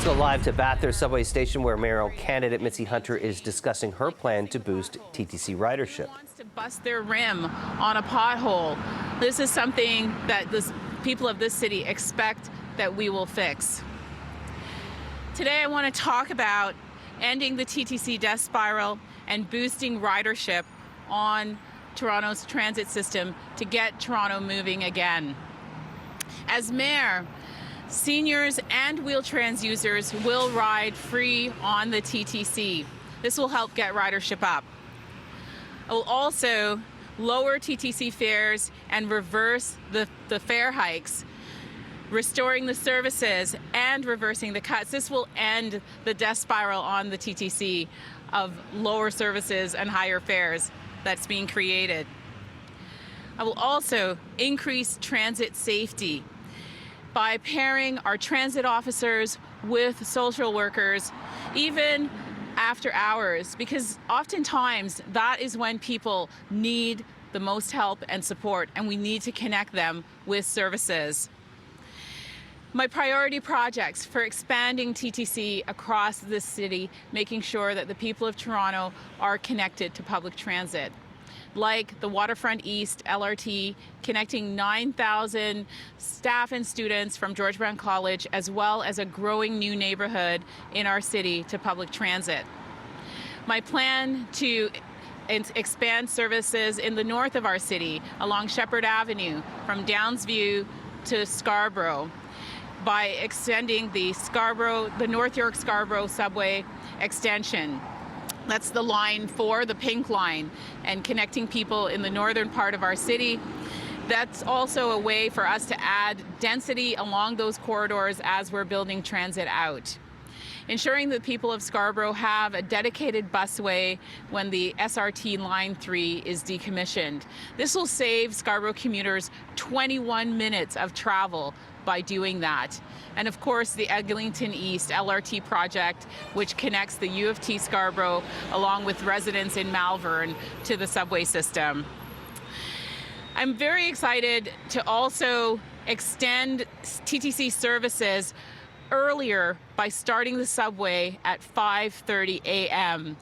Let's go live to Bathurst subway station where mayoral candidate Mitzie Hunter is discussing her plan to boost TTC ridership. Wants to bust their rim on a pothole. This is something that the people of this city expect that we will fix. Today I want to talk about ending the TTC death spiral and boosting ridership on Toronto's transit system to get Toronto moving again. As mayor, seniors and Wheel-Trans users will ride free on the TTC. This will help get ridership up. It will also lower TTC fares and reverse the fare hikes, restoring the services and reversing the cuts. This will end the death spiral on the TTC of lower services and higher fares that's being created. I will also increase transit safety by pairing our transit officers with social workers, even after hours, because oftentimes that is when people need the most help and support, and we need to connect them with services. My priority projects for expanding TTC across the city, making sure that the people of Toronto are connected to public transit, like the Waterfront East LRT, connecting 9,000 staff and students from George Brown College, as well as a growing new neighborhood in our city to public transit. My plan to expand services in the north of our city, along Shepherd Avenue, from Downsview to Scarborough, by extending the North York Scarborough subway extension. That's the line 4, the pink line, and connecting people in the northern part of our city. That's also a way for us to add density along those corridors as we're building transit out. Ensuring that people of Scarborough have a dedicated busway when the SRT Line 3 is decommissioned. This will save Scarborough commuters 21 minutes of travel by doing that. And of course, the Eglinton East LRT project, which connects the U of T Scarborough along with residents in Malvern to the subway system. I'm very excited to also extend TTC services earlier by starting the subway at 5:30 a.m.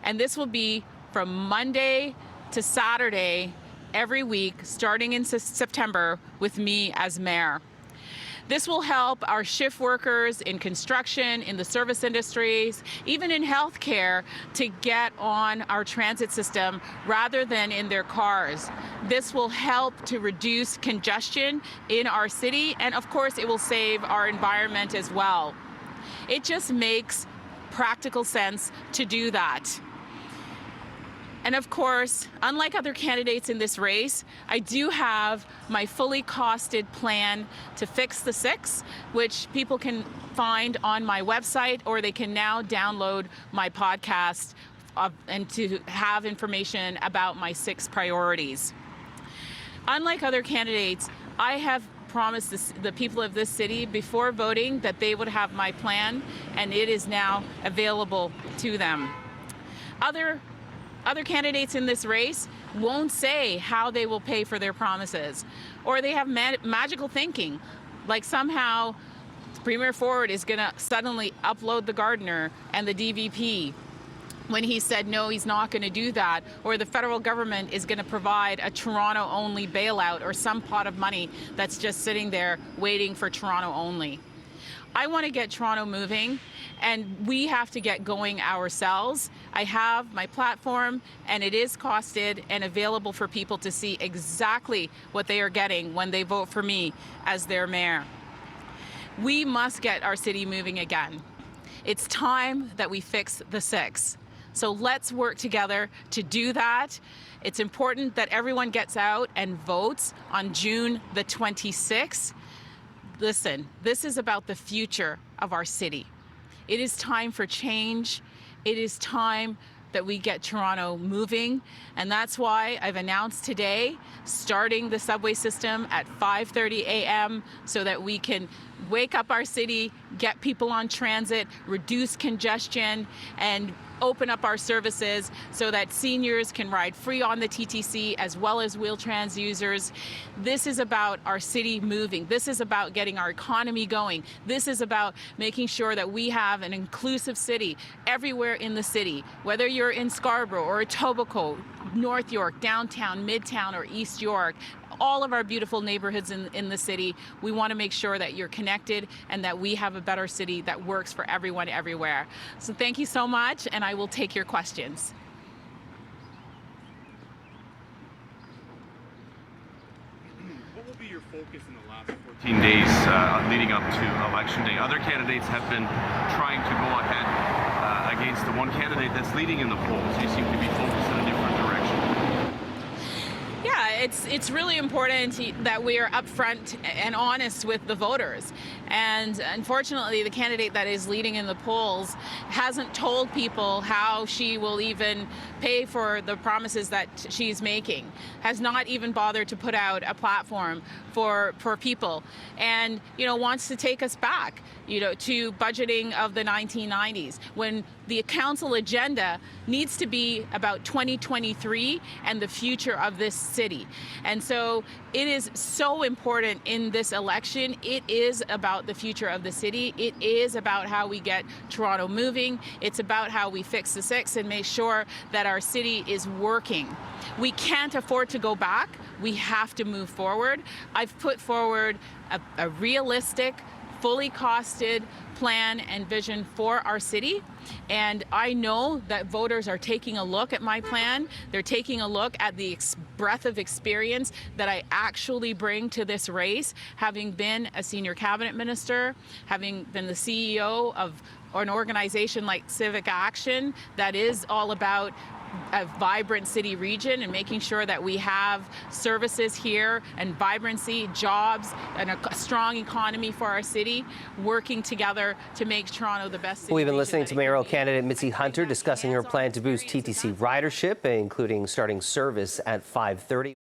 And this will be from Monday to Saturday every week, starting in September with me as mayor. This will help our shift workers in construction, in the service industries, even in healthcare, to get on our transit system rather than in their cars. This will help to reduce congestion in our city, and of course it will save our environment as well. It just makes practical sense to do that. And of course, unlike other candidates in this race, I do have my fully costed plan to fix the 6, which people can find on my website, or they can now download my podcast and to have information about my 6 priorities. Unlike other candidates, I have promised the people of this city before voting that they would have my plan, and it is now available to them. Other candidates in this race won't say how they will pay for their promises, or they have magical thinking, like somehow Premier Ford is going to suddenly upload the gardener and the DVP when he said no, he's not going to do that, or the federal government is going to provide a Toronto-only bailout or some pot of money that's just sitting there waiting for Toronto only. I want to get Toronto moving, and we have to get going ourselves. I have my platform, and it is costed and available for people to see exactly what they are getting when they vote for me as their mayor. We must get our city moving again. It's time that we fix the 6. So let's work together to do that. It's important that everyone gets out and votes on June the 26th. Listen, this is about the future of our city. It is time for change. It is time that we get Toronto moving, and that's why I've announced today starting the subway system at 5:30 a.m. so that we can wake up our city, get people on transit, reduce congestion, and open up our services so that seniors can ride free on the TTC as well as Wheel-Trans users. This is about our city moving. This is about getting our economy going. This is about making sure that we have an inclusive city everywhere in the city, whether you're in Scarborough or Etobicoke, North York, downtown, Midtown, or East York. All of our beautiful neighborhoods in the city, we want to make sure that you're connected and that we have a better city that works for everyone everywhere. So thank you so much, and I will take your questions. What will be your focus in the last 14 days leading up to Election Day? Other candidates have been trying to go ahead against the one candidate that's leading in the polls. You seem to be focused in a different direction. Yeah, it's really important that we are upfront and honest with the voters. And unfortunately, the candidate that is leading in the polls hasn't told people how she will even pay for the promises that she's making, has not even bothered to put out a platform for people, and wants to take us back to budgeting of the 1990s, when the council agenda needs to be about 2023 and the future of this city. And so it is so important in this election. It is about the future of the city. It is about how we get Toronto moving. It's about how we fix the six and make sure that our city is working. We can't afford to go back. We have to move forward. I've put forward a realistic, fully costed plan and vision for our city. And I know that voters are taking a look at my plan. They're taking a look at the breadth of experience that I actually bring to this race, having been a senior cabinet minister, having been the CEO of an organization like Civic Action that is all about a vibrant city region and making sure that we have services here and vibrancy, jobs, and a strong economy for our city, working together to make Toronto the best city. We've been listening to mayoral candidate Mitzie Hunter discussing her plan to boost TTC ridership, including starting service at 5:30.